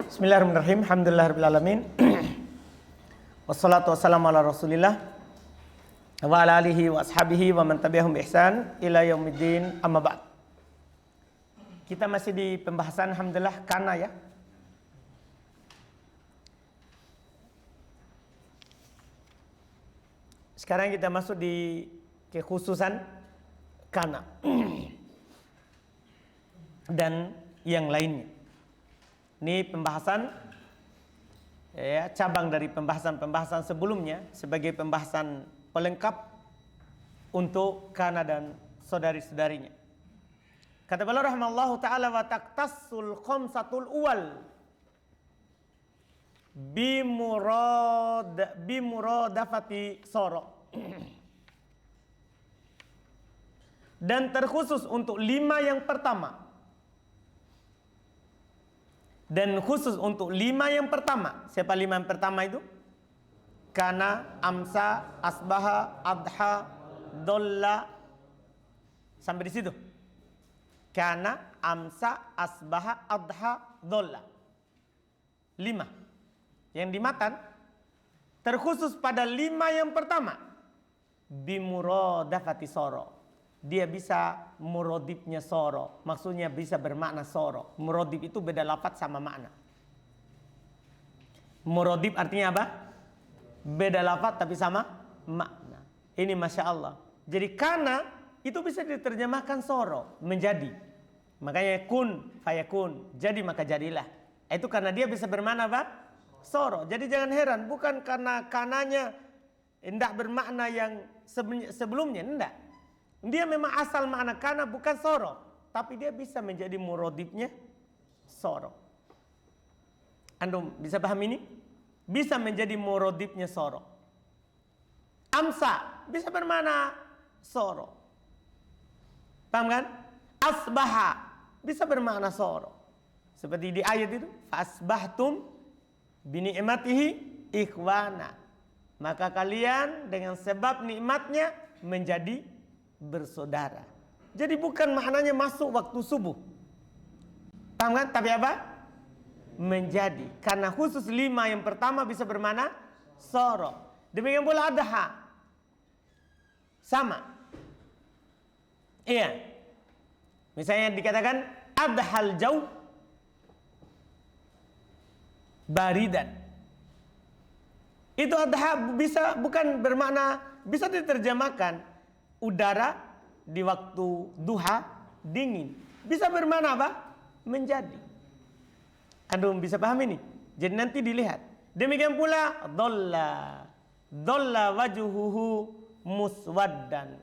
Bismillahirrahmanirrahim. Alhamdulillahirrahmanirrahim. Wassalatu wassalamu ala rasulillah wa ala alihi wa ashabihi wa man tabi'ahum bi ihsan ila yaumiddin, amma ba'd. Kita masih di pembahasan alhamdulillah kana ya. Sekarang kita masuk di kekhususan kana dan yang lainnya. Ini pembahasan ya, cabang dari pembahasan-pembahasan sebelumnya sebagai pembahasan pelengkap untuk kana dan saudari-saudarinya. Kata beliau rahimallahu taala, wa taqtassul khamsatul uwal bimuradafati soro. Dan terkhusus untuk 5 yang pertama. Dan khusus untuk 5 yang pertama. Siapa 5 yang pertama itu? Kana, amsa, asbaha, adha, dolla. Sampai di situ. Kana, amsa, asbaha, adha, dolla. 5. Yang di matan terkhusus pada 5 yang pertama. Bimuradafati soro. Dia bisa murodibnya soro. Maksudnya bisa bermakna soro. Murodib itu beda lafaz sama makna. Murodib artinya apa? Beda lafaz tapi sama makna. Ini Masya Allah. Jadi kana itu bisa diterjemahkan soro, menjadi. Makanya kun fayakun, jadi maka jadilah. Itu karena dia bisa bermakna apa? Soro. Jadi jangan heran, bukan karena kananya tidak bermakna yang sebelumnya, tidak. Dia memang asal makna kana bukan soro, tapi dia bisa menjadi murodibnya soro. Antum bisa paham ini? Bisa menjadi murodibnya soro. Amsa bisa bermakna soro. Paham kan? Asbaha bisa bermakna soro. Seperti di ayat itu, fasbahtum bini'matihi ikhwana. Maka kalian dengan sebab nikmatnya menjadi bersaudara. Jadi bukan maknanya masuk waktu subuh. Paham kan? Tapi apa? Menjadi. Karena khusus 5 yang pertama bisa bermakna soro. Demikian pula adha. Sama. Iya. Misalnya dikatakan adhal jauh baridan. Itu adha bisa bukan bermakna, bisa diterjemahkan udara di waktu duha dingin. Bisa bermakna apa? Menjadi. Antum bisa paham ini? Jadi nanti dilihat. Demikian pula dolla. Dolla wajuhuhu muswaddan.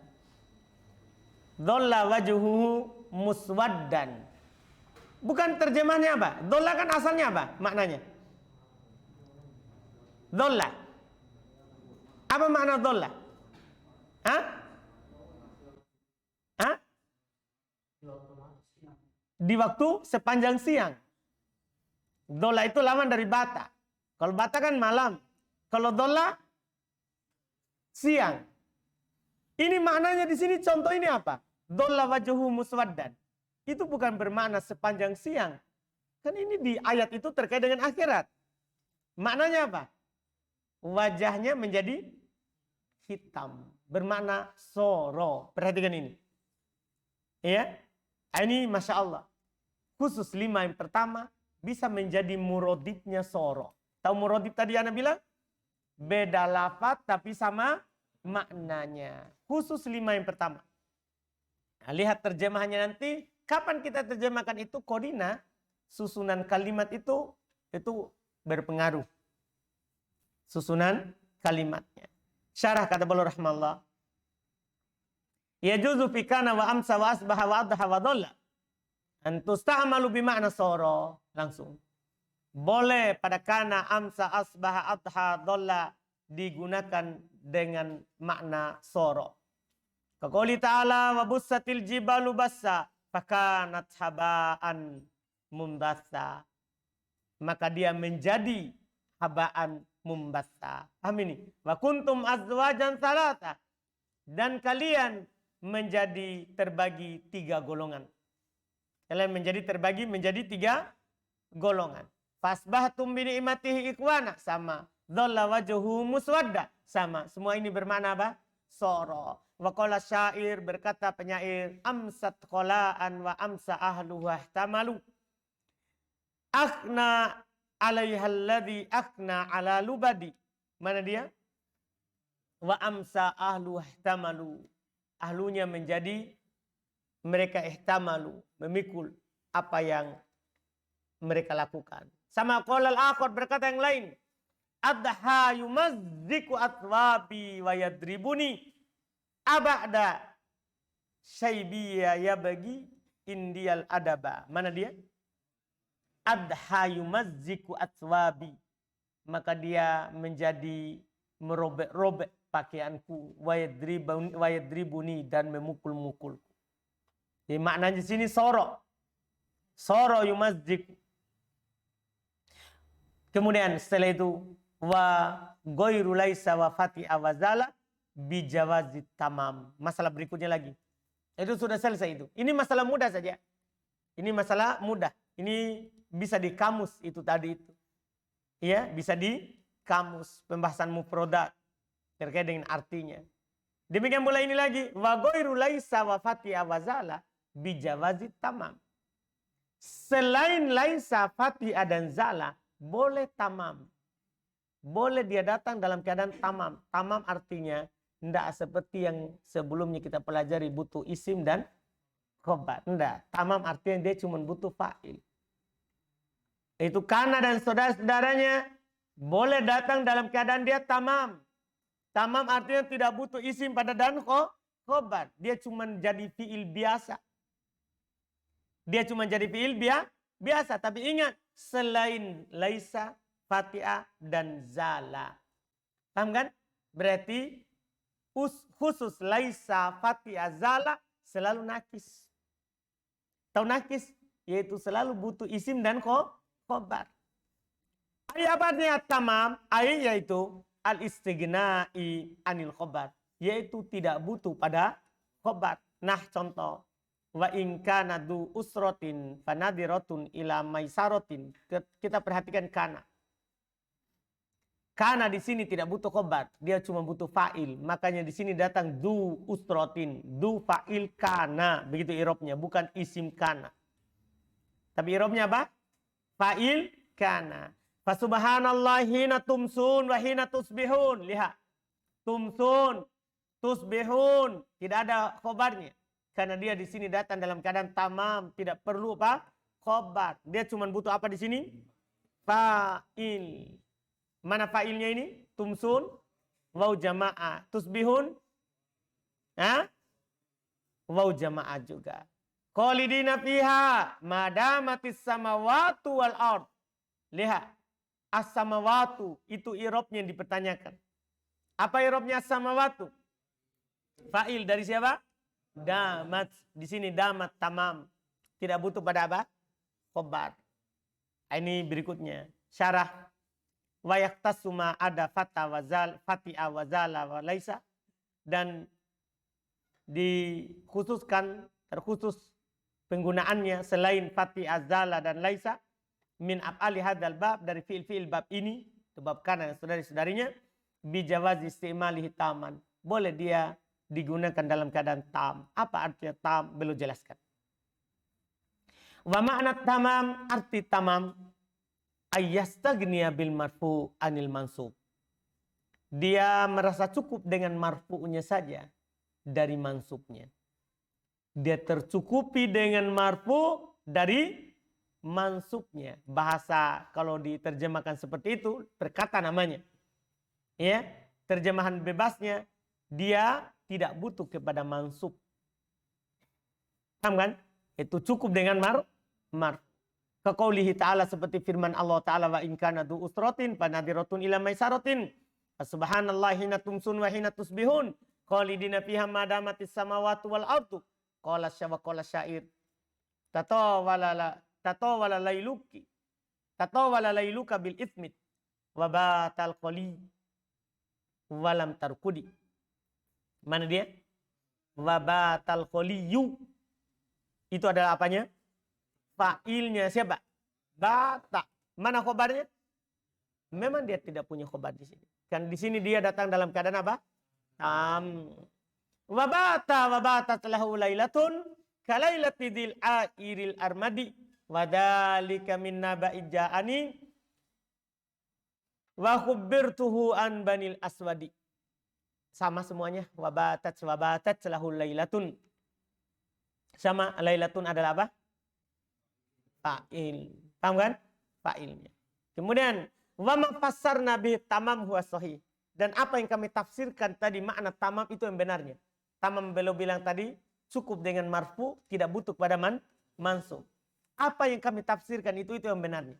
Dolla wajuhuhu muswaddan. Bukan terjemahannya apa? Dolla kan asalnya apa? Maknanya. Dolla. Apa makna dolla? Hah? Hah? Di waktu sepanjang siang. Dola itu lawan dari bata. Kalau bata kan malam. Kalau dola siang. Ini maknanya di sini contoh ini apa? Dola wajuhu muswaddan. Itu bukan bermakna sepanjang siang. Kan ini di ayat itu terkait dengan akhirat. Maknanya apa? Wajahnya menjadi hitam. Bermakna soro. Perhatikan ini. Ya, ini Masya Allah. Khusus 5 yang pertama bisa menjadi murodibnya soro. Tahu murodib tadi Ana bilang? Beda lafaz tapi sama maknanya. Khusus 5 yang pertama. Nah, lihat terjemahannya nanti. Kapan kita terjemahkan itu? Kodina, susunan kalimat itu berpengaruh. Susunan kalimatnya. Syarah kata beliau rahmallah. Yajuzu fi kana wa amsa wa asbaha wa adha wa dhalla an tusta'malu bi ma'na soro. Langsung boleh pada kana, amsa, asbaha, adha, dhalla digunakan dengan makna soro. Kaqouli ta'ala wa bussatil jibalu bassa fakanat haba'an mumbatsa. Maka dia menjadi haba'an mumbatsa. Paham ini? Wa kuntum azwajan salata. Dan kalian menjadi terbagi 3 golongan. Kalian menjadi terbagi menjadi 3 golongan. Fasbahtum bi ni'matihi ikhwana, sama. Dhalla wajhu muswadda, sama. Semua ini bermakna apa? Soro. Wa qala syair, berkata penyair, amsat qolaan wa amsa ahluha ihtamalu. Akhna alaiha alladhi akhna ala lubadi. Mana dia? Wa amsa ahluha ihtamalu. Ahlunya menjadi, mereka ihtamalu, memikul apa yang mereka lakukan. Sama qala al-akhar, berkata yang lain, adha yumazziku atwabi wa yadribuni abada syaibiya ya bagi indiyal adaba. Mana dia? Adha yumazziku atwabi, maka dia menjadi merobek-robek pakaianku, wa yadribuni, dan memukul-mukulku. Jadi maknanya di sini soro. Soro yumazziku. Kemudian setelah itu wa ghairu laisa wa fati'a wa zala bi jawazit tamam. Masalah berikutnya lagi. Itu sudah selesai itu. Ini masalah mudah saja. Ini masalah mudah. Ini bisa di kamus itu tadi itu. Ya, bisa di kamus pembahasan mufradat terkait dengan artinya. Demikian pula ini lagi wa ghairu laisa wa fati'a wa zala bi jawazit tamam. Selain laisa, fati'a dan zala boleh tamam. Boleh dia datang dalam keadaan tamam. Tamam artinya tidak seperti yang sebelumnya kita pelajari butuh isim dan khobar. Tidak. Tamam artinya dia cuma butuh fa'il. Itu kana dan saudara-saudaranya boleh datang dalam keadaan dia tamam. Tamam artinya tidak butuh isim pada dan khobar. Dia cuma jadi fi'il biasa. Dia cuma jadi fi'il biasa. Tapi ingat, selain laisa, fatiha, dan zala. Paham kan? Berarti khusus laisa, fatiha, zala selalu nakis. Tahu nakis? Yaitu selalu butuh isim dan khobar. Apa artinya tamam? Yaitu al-istighna'i anil khobar. Yaitu tidak butuh pada khobar. Nah contoh. Wa in kana du usratin fanadiratun ila maisaratin. Kita perhatikan kana. Kana di sini tidak butuh khobar, dia cuma butuh fa'il. Makanya di sini datang du usratin, du fa'il kana, begitu i'rabnya, bukan isim kana. Tapi i'rabnya apa? Fa'il kana. Fa subhanallahi hina tumsun wa hina tusbihun. Lihat. Tumsun, tusbihun, tidak ada khobarnya. Karena dia di sini datang dalam keadaan tamam, tidak perlu apa? Khobar. Dia cuma butuh apa di sini? Fa'il. Mana fa'ilnya ini? Tumsun, waw jama'ah. Tusbihun, waw jama'ah juga. Khalidina fiha madamatis samawatu wal ard. Lihat, as-samawatu itu i'rabnya yang dipertanyakan. Apa i'rabnya as-samawatu? Fa'il dari siapa? Damat. Di sini damat tamam. Tidak butuh pada apa? Khobar. Ini berikutnya. Syarah. Wa yaktasuma ada fata wazal, fati'a wazala wa laisa. Dan dikhususkan, terkhusus penggunaannya selain fati'a, zala dan laisa. Min af'ali hadzal bab, dari fi'il-fi'il bab ini. Itu bab kanan saudari-saudarinya. Bijawazi istimalihi taman. Boleh dia digunakan dalam keadaan tam. Apa artinya tam? Belum jelaskan. Wa makna tamam, arti tamam ayyastagniya bil marfu anil mansub. Dia merasa cukup dengan marfu'nya saja dari mansubnya. Dia tercukupi dengan marfu dari mansubnya. Bahasa kalau diterjemahkan seperti itu, perkata namanya. Ya, terjemahan bebasnya, dia tidak butuh kepada mansub. Paham kan? Itu cukup dengan mar. Kaqaulihi ta'ala, seperti firman Allah Ta'ala, wa in kana du usratin fanadiratun ila maisaratin. Subhanallahi hina tumsun wa hina tusbihun. Khalidina fiha madamatis samawati wal ardu. Qala syair. Tatawala layluka bil ithmit. Wa batal qali. Walam tarkudi. Mana dia? Wabatal kholiyu. Itu adalah apanya? Fa'ilnya siapa? Bata. Mana khobarnya? Memang dia tidak punya khobar di sini. Kan di sini dia datang dalam keadaan apa? Wabata lahu lailatun kalailati dil airil armadi wadhalika min naba'i ja'ani wa khubbirtuhu an banil aswadi. Sama semuanya. Wabatat lahu lailatun. Sama lailatun adalah apa? Fa'il. Paham kan? Fa'ilnya. Kemudian wa ma fassarna bi tamam huwa sahih. Dan apa yang kami tafsirkan tadi makna tamam itu yang benarnya. Tamam beliau bilang tadi cukup dengan marfu, tidak butuh pada mansub. Apa yang kami tafsirkan itu yang benarnya.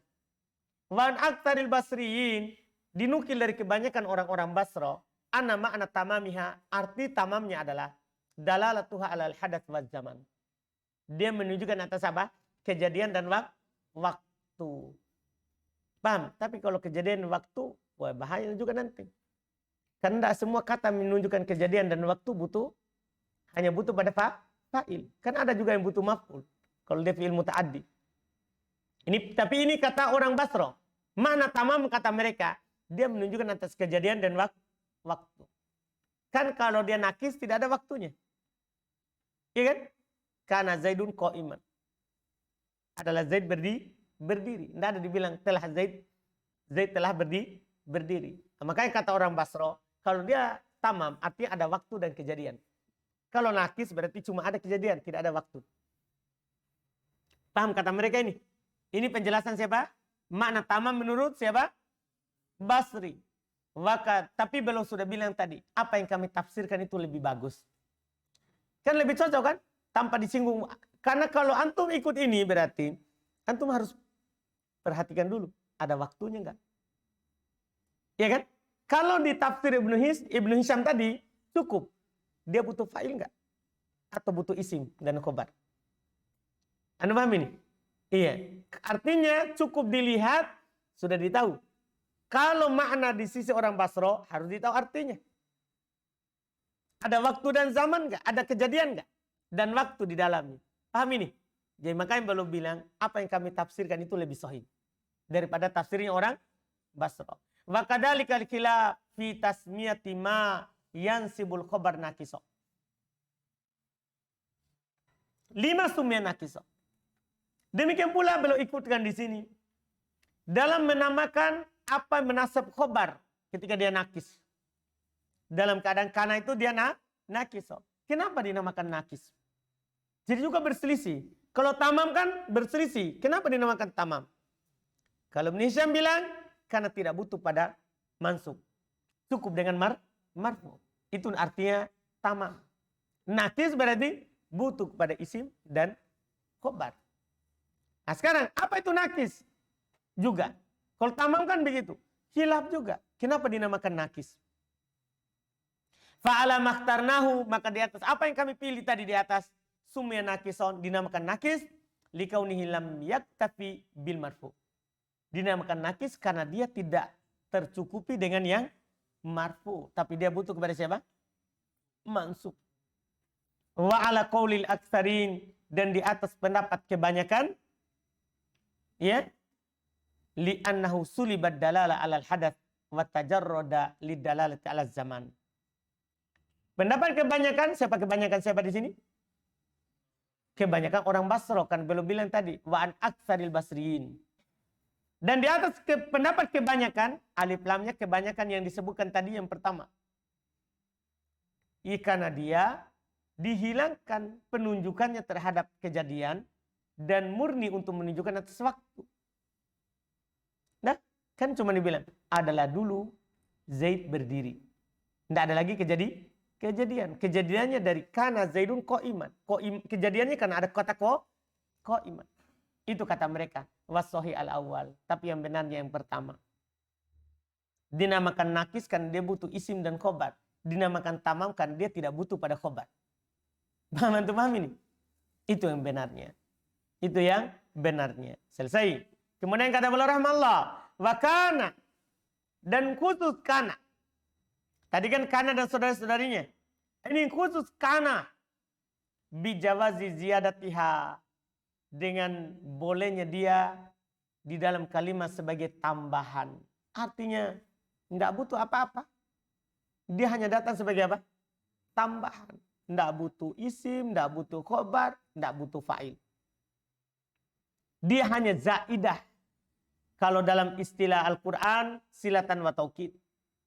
Wa an aktsaril basriyin, dinukil dari kebanyakan orang-orang Basra, anna makna tamamiha, arti tamamnya adalah dalalatuha alal hadats waz zaman. Dia menunjukkan atas apa? Kejadian dan waktu. Paham? Tapi kalau kejadian waktu, wah bahaya juga nanti. Karena tidak semua kata menunjukkan kejadian dan waktu hanya butuh pada fa'il. Kan ada juga yang butuh maf'ul. Kalau dia fi'il muta'addi. Tapi ini kata orang Basra. Mana tamam kata mereka. Dia menunjukkan atas kejadian dan waktu. Kan kalau dia nakis tidak ada waktunya. Iya kan? Karena Zaidun qa'iman. Adalah Zaid berdiri. Tidak ada dibilang telah Zaid telah berdiri. Makanya kata orang Basra, kalau dia tamam artinya ada waktu dan kejadian. Kalau nakis berarti cuma ada kejadian, tidak ada waktu. Paham kata mereka ini? Ini penjelasan siapa? Makna tamam menurut siapa? Basri. Tapi belum sudah bilang tadi, apa yang kami tafsirkan itu lebih bagus. Kan lebih cocok kan? Tanpa disinggung. Karena kalau antum ikut ini berarti antum harus perhatikan dulu. Ada waktunya enggak? Ya kan? Kalau di tafsir Ibnu Hisham tadi cukup. Dia butuh fa'il enggak? Atau butuh isim dan khobar? Anda paham ini? Iya. Artinya cukup dilihat sudah ditahu. Kalau makna di sisi orang Basra harus ditahu artinya. Ada waktu dan zaman enggak? Ada kejadian enggak? Dan waktu di dalamnya. Paham ini? Jadi makanya belum bilang apa yang kami tafsirkan itu lebih sahih daripada tafsirnya orang Basra. Wa kadzalika al-khilaf fi tasmiyati ma yansibul khabar naqiso. 5 sumya naqiso. Demikian pula beliau ikutkan di sini dalam menamakan apa menasab khabar ketika dia nakis. Dalam keadaan kana itu dia naqiso. Kenapa dinamakan nakis? Jadi juga berselisih. Kalau tamam kan berselisih. Kenapa dinamakan tamam? Kalau Ibnu Hisham bilang karena tidak butuh pada mansub. Cukup dengan marfu. Itu artinya tamam. Nakis berarti butuh pada isim dan khobar. Nah sekarang apa itu nakis? Juga. Kalau tamam kan begitu. Khilaf juga. Kenapa dinamakan nakis? Fa'ala makhtarnahu, maka di atas apa yang kami pilih tadi di atas sumya nakison dinamakan nakis likaunihi lam yaktafi bil marfu. Dinamakan nakis karena dia tidak tercukupi dengan yang marfu, tapi dia butuh kepada siapa? Mansub. Wa ala qaulil aktsarin, dan di atas pendapat kebanyakan ya li annahu sulibat dalala alal hadath wa tajarrada lidalalati ala zaman. Pendapat kebanyakan siapa di sini? Kebanyakan orang Basra, kan belum bilang tadi wa an aktsaril basriyin. Dan di atas pendapat kebanyakan, alif lamnya kebanyakan yang disebutkan tadi yang pertama. Karena dia dihilangkan penunjukannya terhadap kejadian dan murni untuk menunjukkan atas waktu. Nah, kan cuma dibilang adalah dulu Zaid berdiri. Tidak ada lagi kejadian. Kejadiannya dari kana Zaidun qa'iman. Kejadiannya karena ada kata qa'iman. Itu kata mereka. Wasohi al-awwal. Tapi yang benarnya yang pertama. Dinamakan nakis kan dia butuh isim dan khobar. Dinamakan tamam kan dia tidak butuh pada khobar. Paham ini? Itu yang benarnya. Itu yang benarnya. Selesai. Kemudian kata beliau rahmallah. Wa kana. Dan khusus kana. Tadi kan kana dan saudara-saudarinya. Ini khusus kana. Bijawazi ziyadatiha. Dengan bolehnya dia di dalam kalimat sebagai tambahan. Artinya tidak butuh apa-apa. Dia hanya datang sebagai apa? Tambahan. Tidak butuh isim, tidak butuh khobar, tidak butuh fa'il. Dia hanya zaidah. Kalau dalam istilah Al-Quran, silatan wa taukid.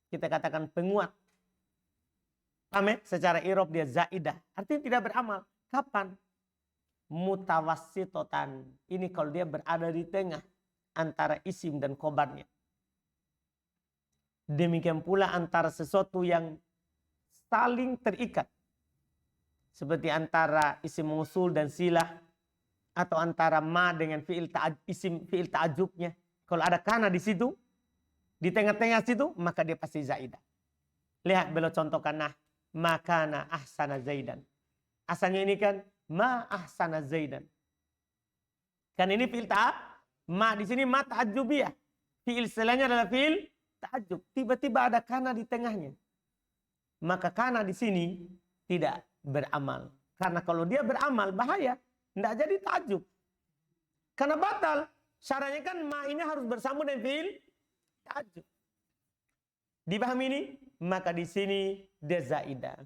Kita katakan penguat. Paham ya? Secara irob dia zaidah. Artinya tidak beramal. Kapan? Mutawassitotan. Ini kalau dia berada di tengah antara isim dan khobarnya. Demikian pula antara sesuatu yang saling terikat. Seperti antara isim mausul dan silah. Atau antara ma dengan isim fi'il ta'ajubnya. Kalau ada kana di situ, di tengah-tengah situ, maka dia pasti zaidah. Lihat beliau contohkan, nah, makana ahsana zaidan. Asalnya ini kan ma ahsana zaidan. Kan ini fi'il ma di sini ma ta'ajubiyah. Fi'il selanya adalah fi'il ta'ajub. Tiba-tiba ada kana di tengahnya. Maka kana di sini tidak beramal. Karena kalau dia beramal bahaya, tidak jadi ta'ajub. Karena batal. Syaratnya kan ma ini harus bersambung dengan fi'il ta'ajub. Dipahami ini? Maka di sini dia zaidah.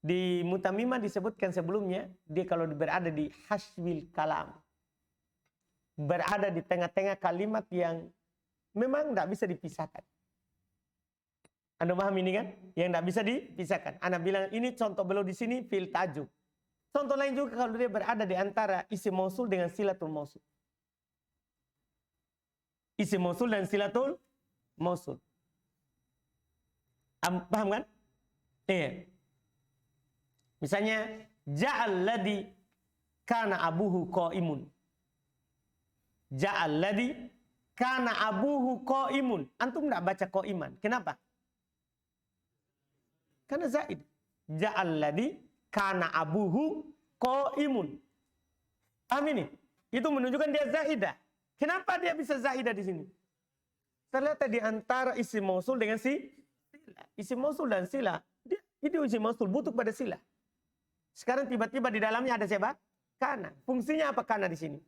Di Mutamimah disebutkan sebelumnya, dia kalau berada di haswil kalam. Berada di tengah-tengah kalimat yang memang tidak bisa dipisahkan. Anda paham ini kan? Yang tidak bisa dipisahkan. Anda bilang ini contoh beliau di sini fi'il ta'ajub. Contoh lain juga kalau dia berada di antara isim mausul dengan silatul mausul. Isim mausul dan silatul mausul. Paham kan? Iya. Misalnya, ja'al ladhi kana abuhu qaimun. Ja'al ladhi kana abuhu qaimun. Antum tidak baca qaiman. Kenapa? Karena zaid. Ja'al ladhi kana abuhu qaimun. Paham ini? Itu menunjukkan dia zaidah. Kenapa dia bisa zaidah di sini? Ternyata di antara isim mausul dengan sila. Isim mausul dan sila. Itu isim mausul butuh pada sila. Sekarang tiba-tiba di dalamnya ada siapa? Kana. Fungsinya apa kana di sini?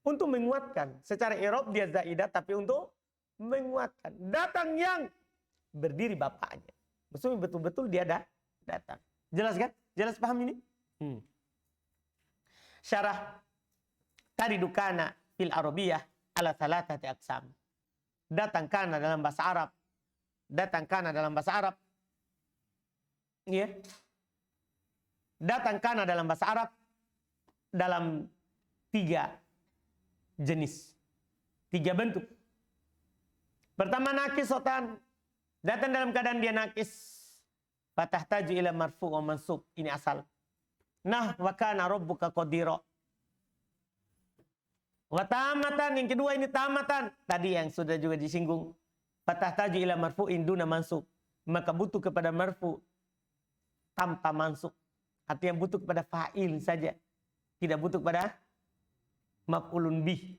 Untuk menguatkan. Secara i'rab dia zaidah tapi untuk menguatkan. Datang yang berdiri bapaknya. Maksudnya betul-betul dia datang. Jelas kan? Jelas paham ini? Syarah tadi dukana fil arabiyah ala thalathati aqsam. Datang kana dalam bahasa Arab. Datang kana dalam bahasa Arab. Iya. Datang kana dalam bahasa Arab dalam 3 jenis. 3 bentuk. Pertama naqisotan. Datang dalam keadaan dia naqis. Fatahtaju ila marfu' wa mansub. Ini asal. Nah, wa kana rabbuka qadira. Wa tamatan, yang kedua ini tamatan. Tadi yang sudah juga disinggung. Fatahtaju ila marfu'in duna mansub. Maka butuh kepada marfu' tanpa mansub. Artinya butuh kepada fa'il saja. Tidak butuh kepada maf'ulun bih.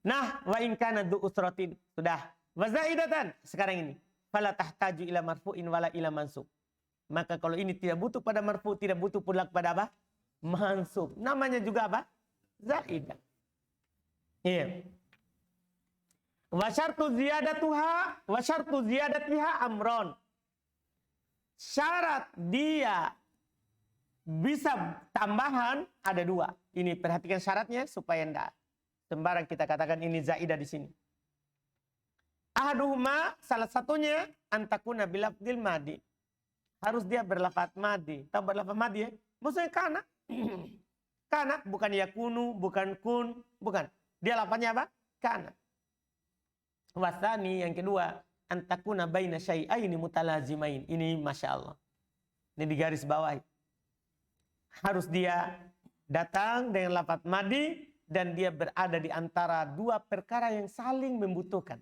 Nah, wa in kana du usratin. Sudah. Wa zaidatan. Sekarang ini. Fala tahtaju ila marfu'in wala ila mansub. Maka kalau ini tidak butuh pada marfu', tidak butuh pula kepada apa? Mansub. Namanya juga apa? Zaidah. Iya. Wa syartu ziyadatiha amron. Syarat dia bisa tambahan ada 2. Ini perhatikan syaratnya supaya enggak sembarang kita katakan ini zaidah di sini. Ahaduhuma, salah satunya antakuna bilafdil madi. Harus dia berlafaz madi. Tahu berlafaz madi ya? Maksudnya kana. Kana bukan yakunu, bukan kun, bukan. Dia lafaznya apa? Kana. Wasani yang kedua, antakuna baina syai'aini mutalazimain. Ini Masya Allah. Ini di garis bawah. Harus dia datang dengan lafaz madi dan dia berada di antara 2 perkara yang saling membutuhkan.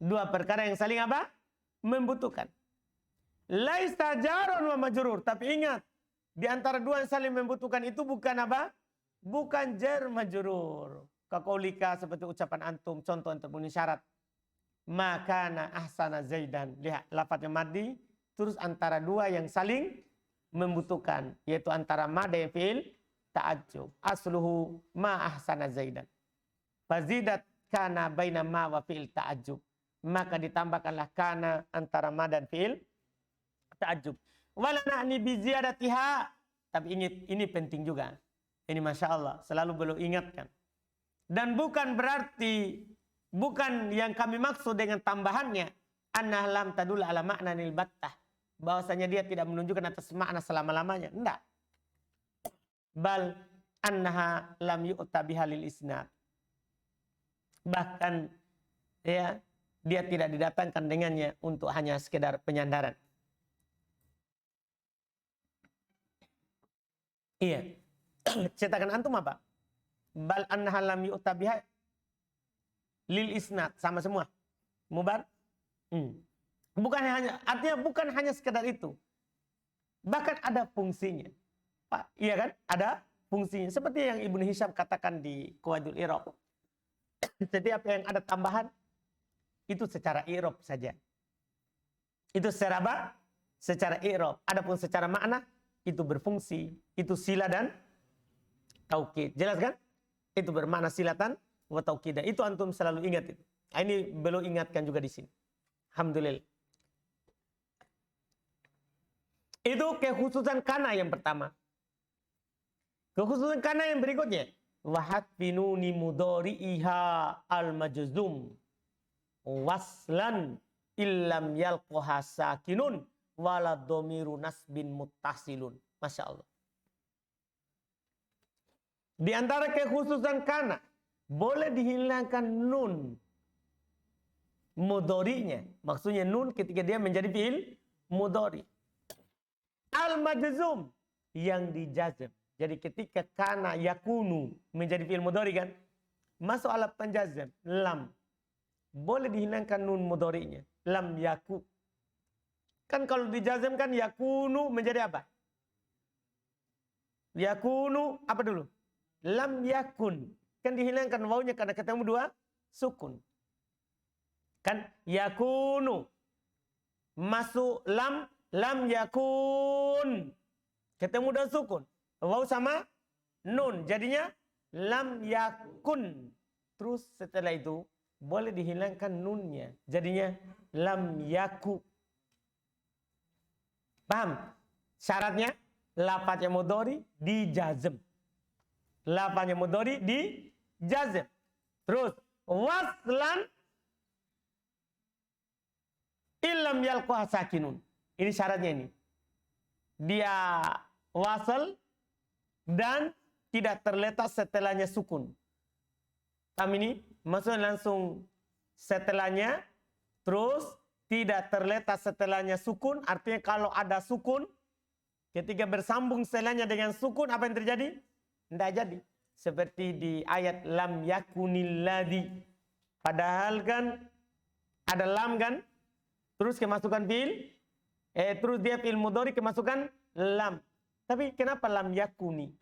2 perkara yang saling apa? Membutuhkan. Laisa jarun wa majrur. Tapi ingat, di antara 2 yang saling membutuhkan itu bukan apa? Bukan jar majrur. Kaqaulika seperti ucapan antum, contoh untuk memenuhi syarat. Makana ahsana zaidan. Lihat lafaznya madi terus antara 2 yang saling membutuhkan, yaitu antara ma dan fi'il ta'ajjub. Asluhu ma ahsana zaidan. Fazidat kana baina ma wa fi'il ta'ajjub. Maka ditambahkanlah kana antara ma dan fi'il ta'ajjub. Wala na'ni bi ziyadatiha. Tapi ini penting juga. Ini Masya Allah, selalu beliau ingatkan. Dan bukan berarti, bukan yang kami maksud dengan tambahannya, annah lam tadul ala makna nil battah. Bahwasanya dia tidak menunjukkan atas makna selama-lamanya. Enggak. Bal annaha lam yu'ta bihalil isnad. Bahkan ya, dia tidak didatangkan dengannya untuk hanya sekedar penyandaran. Iya. Cetakan antum apa? Bal annaha lam yu'ta biha lil isnad, sama semua. Mubar? Bukan hanya, artinya bukan hanya sekedar itu. Bahkan ada fungsinya. Pak, iya kan? Ada fungsinya. Seperti yang Ibnu Hisham katakan di Qawaidul I'rab. Setiap yang ada tambahan itu secara i'rab saja. Itu secara apa? Secara i'rab. Adapun secara makna itu berfungsi, itu sila dan taukid. Jelas kan? Itu bermakna silatan wa taukidah. Itu antum selalu ingat itu. Ini belum ingatkan juga di sini. Alhamdulillah. Itu kekhususan kana yang pertama. Kekhususan kana yang berikutnya, wahat binuni mudhari'iha al-majzum waslan illam yalqaha sakinun wala dhamiru nasbin muttasilun. Masya Allah. Di antara kekhususan kana, boleh dihilangkan nun mudhari'nya. Maksudnya nun ketika dia menjadi fi'il mudhari'. Al-majzum yang dijazm. Jadi ketika kana yakunu menjadi fi'il mudhari' kan, masuk alat penjazm lam. Boleh dihilangkan nun mudhari'nya. Lam yaku. Kan kalau dijazm kan yakunu menjadi apa? Yakunu apa dulu? Lam yakun. Kan dihilangkan wawunya karena ketemu dua sukun. Kan yakunu. Masuk lam, lam yakun. Ketemu dua sukun. Waw sama nun. Jadinya lam yakun. Terus setelah itu boleh dihilangkan nunnya. Jadinya lam yaku. Paham? Syaratnya lafaz yang mudhari dijazm. Lafaz yang mudhari dijazm. Terus waslan illam yalqaha sakinun. Ini syaratnya ini. Dia wasal dan tidak terletak setelahnya sukun. Kami ini maksudnya langsung setelahnya, terus tidak terletak setelahnya sukun. Artinya kalau ada sukun, ketika bersambung setelahnya dengan sukun, apa yang terjadi? Tidak jadi. Seperti di ayat lam yakunil ladzi. Padahal kan ada lam kan, terus kemasukan fi'il, terus dia fi'il mudhari kemasukan lam. Tapi kenapa lam yakuni?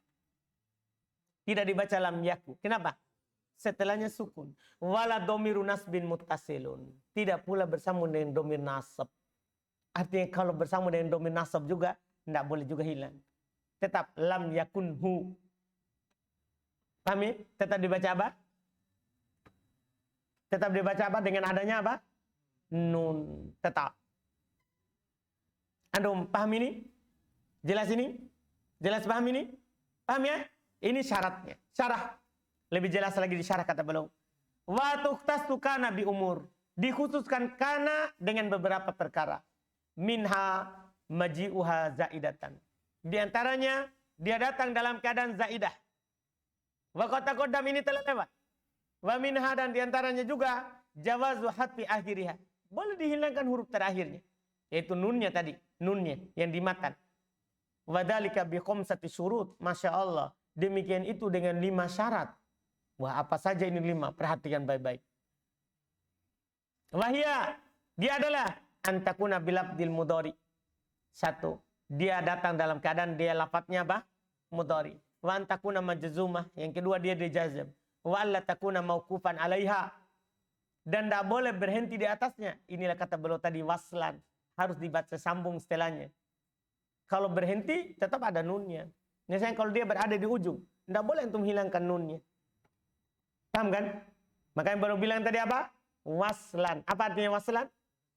Tidak dibaca lam yaku. Kenapa? Setelahnya sukun. Wala domiru nasbin muttasilun. Tidak pula bersambung dengan domir nasab. Artinya kalau bersambung dengan domir nasab juga, tidak boleh juga hilang. Tetap lam yakunhu. Paham ya? Tetap dibaca apa? Tetap dibaca apa? Dengan adanya apa? Nun. Tetap. Antum paham ini? Jelas ini? Jelas paham ini? Paham ya? Ini syaratnya. Syarah. Lebih jelas lagi di syarah kata beliau. Wa tukhtasu kana bi umur. Dikhususkan kana dengan beberapa perkara. Minha maji'uha zaidatan. Di antaranya dia datang dalam keadaan zaidah. Wa qad taqaddam ini telah lewat. Wa minha dan di antaranya juga jawazu hatfi akhiriha. Boleh dihilangkan huruf terakhirnya. Yaitu nunnya tadi. Nunnya yang di matan. Wa dzalika bi khamsati syurut. Masya Allah. Demikian itu dengan 5 syarat. Wah, apa saja ini 5? Perhatikan baik-baik. Wahia, dia adalah antakuna bilabdil mudhari. 1. Dia datang dalam keadaan dia lafadznya apa? Mudhari. Wa antakuna majzumah. Yang kedua dia dijazm. Wa alla takuna mauqufan 'alaiha. Dan tidak boleh berhenti di atasnya. Inilah kata beliau tadi waslan. Harus dibaca sambung setelahnya. Kalau berhenti tetap ada nunnya. Misalnya kalau dia berada di ujung, tidak boleh untuk menghilangkan nunnya. Paham kan? Maka yang baru bilang tadi apa? Waslan. Apa artinya waslan?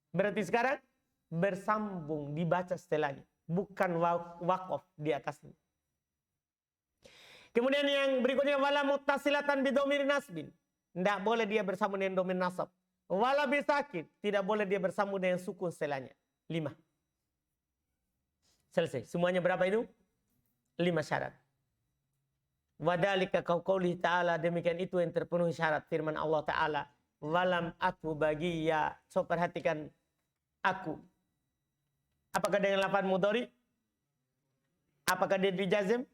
Berarti sekarang bersambung, dibaca setelahnya. Bukan waqaf di atasnya. Kemudian yang berikutnya wala muttasilatan bidomir nasbin. Tidak boleh dia bersambung dengan domir nasab. Wala bisakit. Tidak boleh dia bersambung dengan sukun setelahnya. 5. Selesai. Semuanya berapa itu? 5 syarat. Wadhalika qauli ta'ala, demikian itu yang terpenuhi syarat firman Allah Ta'ala. Walam aku bagi ya. So perhatikan aku. Apakah dengan lafaz mudhari? Apakah dia dijazm?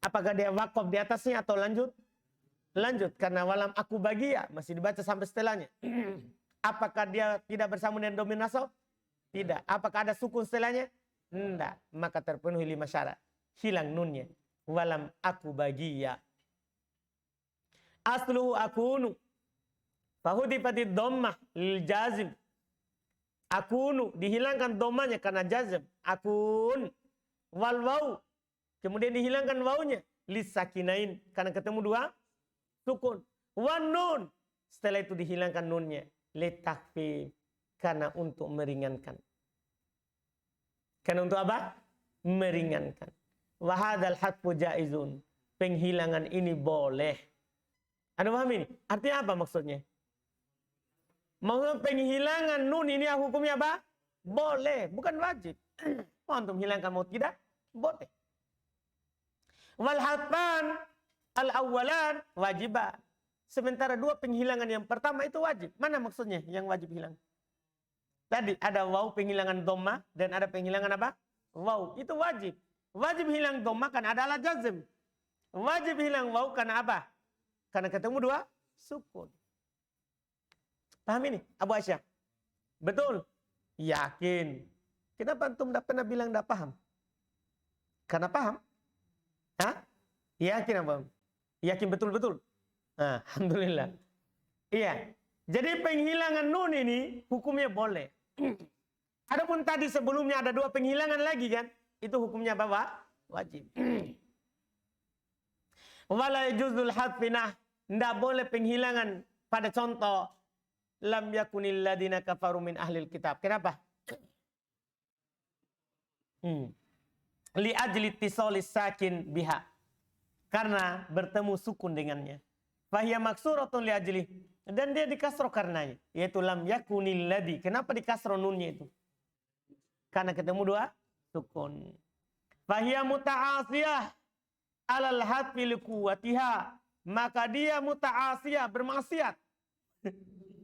Apakah dia waqaf di atasnya atau lanjut? Lanjut, karena walam aku bagi ya masih dibaca sampai setelahnya. Apakah dia tidak bersambung dengan domir nasab? Tidak. Apakah ada sukun setelahnya? Tidak. Maka terpenuhi 5 syarat. Hilang nunnya. Walam aku bagi ya. Asluhu akunu. Fahudifati dhammah lil jazim. Akunu, dihilangkan dhammahnya karena jazm. Akun. Wal waw. Kemudian dihilangkan wawnya. Lis sakinain. Karena ketemu 2 sukun. Wan nun. Setelah itu dihilangkan nunnya. Litakfif. Karena untuk meringankan. Karena untuk apa? Meringankan. Wahadal hadfu jaizun. Penghilangan ini boleh. Anda paham ini? Artinya apa maksudnya? Maksudnya penghilangan nun ini hukumnya apa? Boleh. Bukan wajib. Mau untuk menghilangkan mau tidak? Boleh. Wal hadfan al-awwalan wajiban. Sementara 2 penghilangan yang pertama itu wajib. Mana maksudnya yang wajib hilang? Tadi ada waw penghilangan dhamma dan ada penghilangan apa? Waw. Itu wajib. Wajib hilang dhamma karena ada alat jazm. Wajib hilang waw karena apa? Karena ketemu 2 sukun. Paham ini Abu Aisyah? Betul? Yakin. Kenapa antum tidak pernah bilang tidak paham? Karena paham. Hah? Yakin apa? Yakin betul-betul? Nah, alhamdulillah. Iya. Jadi penghilangan nun ini hukumnya boleh. Adapun tadi sebelumnya ada 2 penghilangan lagi kan? Itu hukumnya apa? Wajib. Wala yajuzul hadfinah. Tidak boleh penghilangan pada contoh. Lam yakunil ladina kafaru min ahlil kitab. Kenapa? Li ajli tisolis sakin biha. Karena bertemu sukun dengannya. Fahiyya maksuratun li ajli. Dan dia dikasro karenanya. Yaitu lam yakunil ladi. Kenapa dikasro nunnya itu? Karena ketemu 2 sukun. Fahiyya muta'asiyah alal hadfi liquwatiha. Maka dia muta'asiyah, bermaksiat.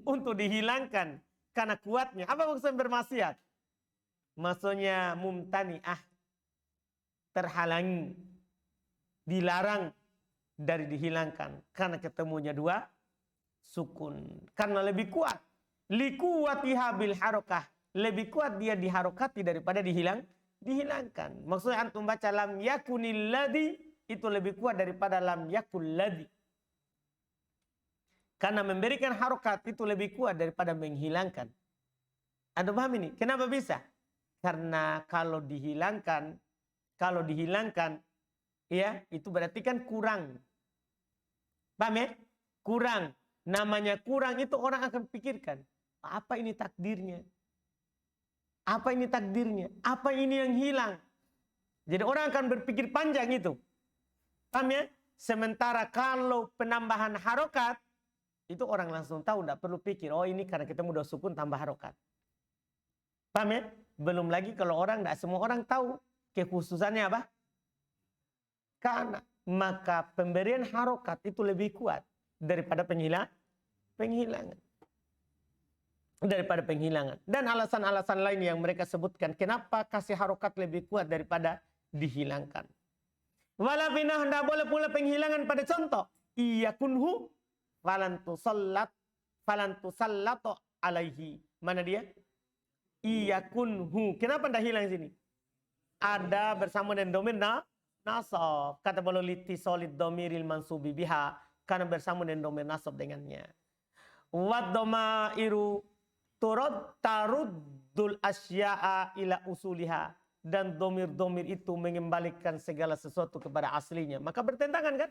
Untuk dihilangkan karena kuatnya. Apa maksudnya bermaksiat? Maksudnya mumtani'ah. Terhalangi. Dilarang dari dihilangkan. Karena ketemunya 2 sukun. Karena lebih kuat. Likuwatiha bil harokah. Lebih kuat dia diharokati daripada dihilangkan. Maksudnya antum baca lam yakunil ladhi. Itu lebih kuat daripada lam yakul ladhi. Karena memberikan harokat itu lebih kuat daripada menghilangkan. Anda paham ini? Kenapa bisa? Karena kalau dihilangkan, ya itu berarti kan kurang. Paham ya? Kurang. Namanya kurang itu orang akan pikirkan. Apa ini takdirnya? Apa ini takdirnya? Apa ini yang hilang? Jadi orang akan berpikir panjang itu. Paham ya? Sementara kalau penambahan harokat, itu orang langsung tahu, tidak perlu pikir. Oh ini karena kita mudah sukun tambah harokat. Paham ya? Belum lagi kalau orang, tidak semua orang tahu kekhususannya apa? Karena maka pemberian harokat itu lebih kuat daripada penghilangan. Daripada penghilangan. Dan alasan-alasan lain yang mereka sebutkan. Kenapa kasih harokat lebih kuat daripada dihilangkan. Walabinah, tidak boleh pula penghilangan pada contoh. Iyakunhu falantusallato alaihi. Mana dia? Iyakunhu. Kenapa tidak hilang sini? Ada bersama dengan domir nasab. Kata beliau litissolid domiril mansubi biha. Karena bersama dengan domir nasab dengannya. Wad domairu taruddul asya'a ila usuliha. Dan domir-domir itu mengembalikan segala sesuatu kepada aslinya. Maka bertentangan kan?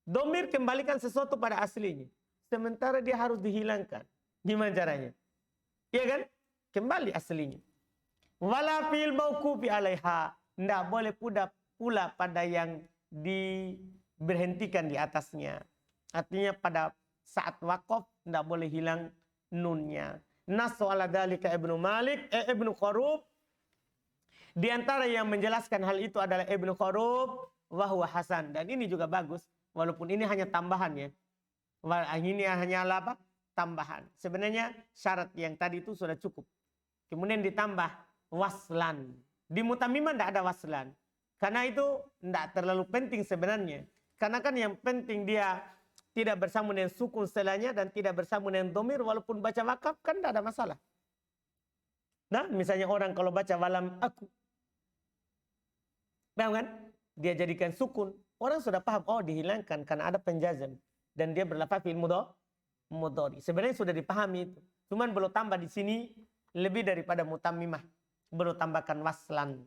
Domir kembalikan sesuatu pada aslinya. Sementara dia harus dihilangkan. Gimana caranya? Iya kan? Kembali aslinya. Wala fil mauqufi alaiha. Tidak boleh pula pada yang diberhentikan di atasnya. Artinya pada saat wakaf tidak boleh hilang nunnya. Nasu ala dalika Ibnu Malik, Ibnu Kharub. Di antara yang menjelaskan hal itu adalah Ibnu Kharub wa huwa hasan, dan ini juga bagus walaupun ini hanya tambahan ya. Ini hanya apa? Tambahan. Sebenarnya syarat yang tadi itu sudah cukup. Kemudian ditambah waslan. Di mutamimah tidak ada waslan. Karena itu tidak terlalu penting sebenarnya. Karena kan yang penting dia tidak bersambung dengan sukun setelahnya dan tidak bersambung dengan domir, walaupun baca wakaf kan tidak ada masalah. Nah, misalnya orang kalau baca walam aku, paham kan? Dia jadikan sukun. Orang sudah paham, oh dihilangkan karena ada penjazam. Dan dia berlafaz fi'il mudhari. Sebenarnya sudah dipahami itu. Cuman belum tambah di sini lebih daripada mutammimah. Belum tambahkan waslan.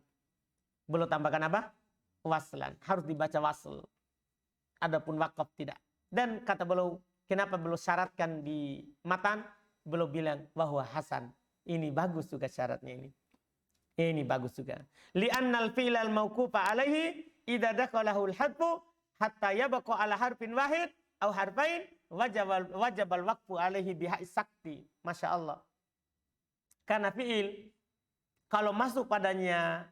Belum tambahkan apa? Waslan. Harus dibaca wasl. Adapun wakaf tidak. Dan kata beliau, kenapa beliau syaratkan di matan? Beliau bilang bahwa hasan. Ini bagus juga syaratnya ini. Ini bagus juga. Li'annal fi'lal mauqufa alaihi idza dakhalahu al-hadfu hatta yabqa ala harfin wahid aw harfain wajabal waqfu alaihi biha sakti. Masya Allah. Karena fi'il kalau masuk padanya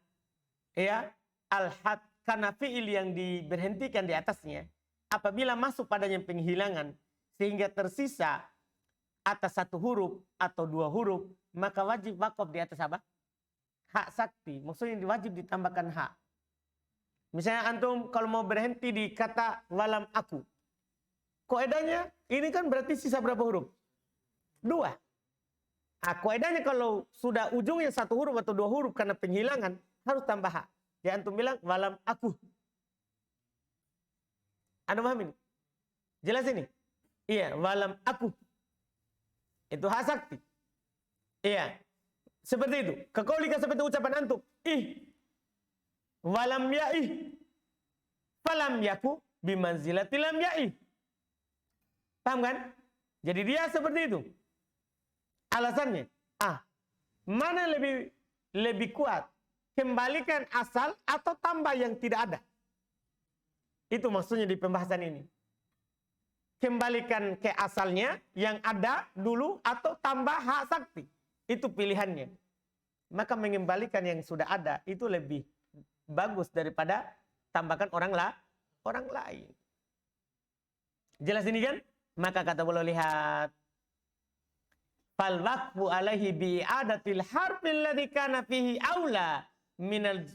ya al-had, karena fi'il yang diberhentikan di atasnya, apabila masuk padanya penghilangan sehingga tersisa atas satu huruf atau dua huruf, maka wajib wakaf di atas apa? Hak sakti. Maksudnya wajib ditambahkan hak. Misalnya antum kalau mau berhenti di kata walam aku, kaidahnya ini kan berarti sisa berapa huruf? Dua. Kaidahnya kalau sudah ujungnya satu huruf atau dua huruf karena penghilangan, harus tambah hak. Ya antum bilang walam aku. Anda paham ini? Jelas ini? Iya, walam aku. Itu hak sakti. Iya. Seperti itu. Kekaulika seperti ucapan antum. Walam ya'i. Falam yaku bimanzilati lam ya'i. Paham kan? Jadi dia seperti itu. Alasannya. Mana lebih kuat? Kembalikan asal atau tambah yang tidak ada? Itu maksudnya di pembahasan ini. Kembalikan ke asalnya yang ada dulu atau tambah hak sakti. Itu pilihannya. Maka mengembalikan yang sudah ada itu lebih bagus daripada tambahkan orang lain. Jelas ini kan? Maka kata beliau, lihat. Fal waqfu alaihi bi'adatil harfil ladzi kana fihi aula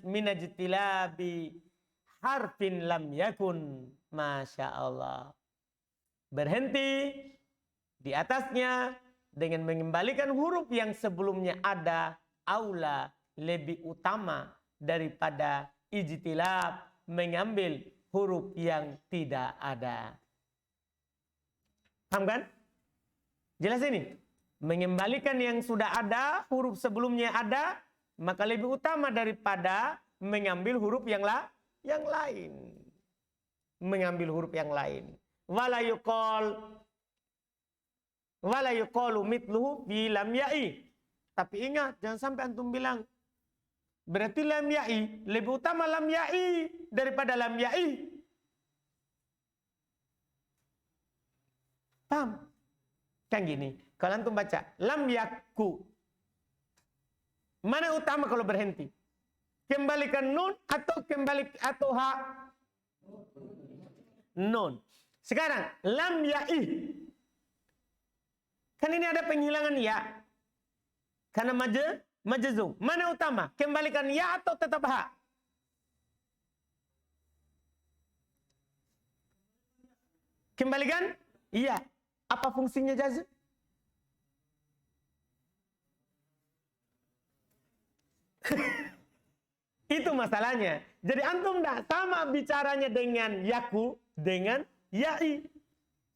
minajtilabi harfin lam yakun. Masya Allah. Berhenti di atasnya dengan mengembalikan huruf yang sebelumnya ada, aula, lebih utama daripada ijtilab, mengambil huruf yang tidak ada. Paham kan? Jelas ini? Mengembalikan yang sudah ada, huruf sebelumnya ada, maka lebih utama daripada mengambil huruf yang lain. Mengambil huruf yang lain. Wala yuqalu mitluhu bi lam ya'i. Tapi ingat, jangan sampai antum bilang berarti lam ya'i lebih utama lam ya'i daripada lam ya'i. Paham? Kan gini, kalau antum baca lam yaku, mana utama kalau berhenti? Kembalikan nun atau ha? Nun. Sekarang lam ya'i. Kan ini ada penghilangan ya. Karena majzum. Mana utama? Kembalikan ya atau tetap ha? Kembalikan iya. Apa fungsinya jazm? Itu masalahnya. Jadi antum tidak sama bicaranya dengan yaku dengan ya'i.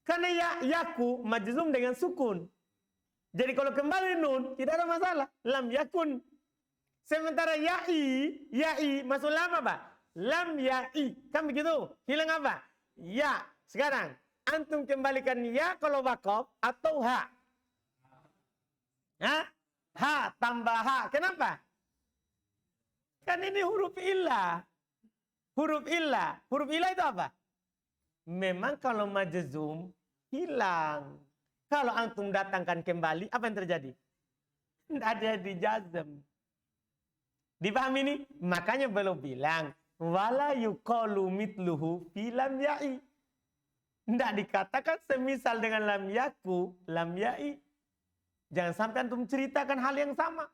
Karena yaku majzum dengan sukun. Jadi kalau kembali nun, tidak ada masalah. Lam yakun. Sementara ya'i masuk lam apa? Lam ya'i. Kan begitu? Hilang apa? Ya. Sekarang, antum kembalikan ya kalau wakaf atau ha? Ha? Ha tambah ha. Kenapa? Kan ini huruf illah. Huruf illah. Huruf illah itu apa? Memang kalau majzum hilang. Kalau antum datangkan kembali, apa yang terjadi? Tidak ada di jazm. Dipahami ini? Makanya belum bilang wala yuqalu mitluhu fi lam ya'i. Tidak dikatakan semisal dengan lam yaku, lam ya'i. Jangan sampai antum ceritakan hal yang sama.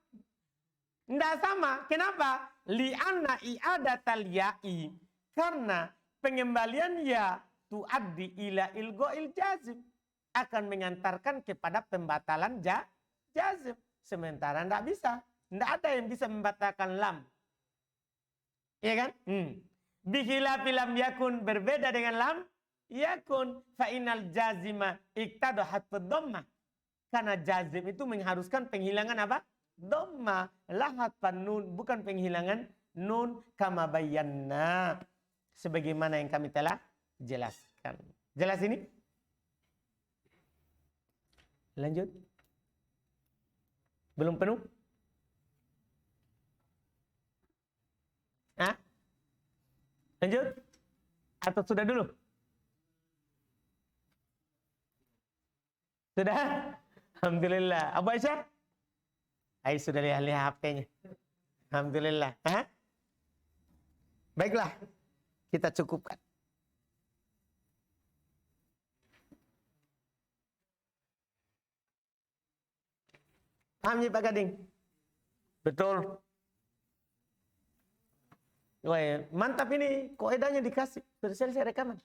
Tidak sama. Kenapa? Li'anna i'adatal ya'i. Karena pengembalian ya tuaddi ila ilgo'il jazim. Akan mengantarkan kepada pembatalan jazim. Sementara tidak bisa. Tidak ada yang bisa membatalkan lam. Iya kan? Bikhilafi lam yakun. Berbeda dengan lam yakun. Fa'inal jazima iktadu hatfud dhammah. Karena jazim itu mengharuskan penghilangan apa? Dhamma. Lahat nun. Bukan penghilangan nun. Kama bayanna. Sebagaimana yang kami telah jelaskan. Jelas ini? Lanjut. Belum penuh? Hah? Lanjut? Atau sudah dulu? Sudah? Alhamdulillah. Abu Aisyah? Sudah lihat HP-nya. Alhamdulillah. Hah? Baiklah. Kita cukupkan. Paham ya Pak Gading? Betul. Wah, mantap ini. Kaedahnya dikasih. Sudah selesai rekaman.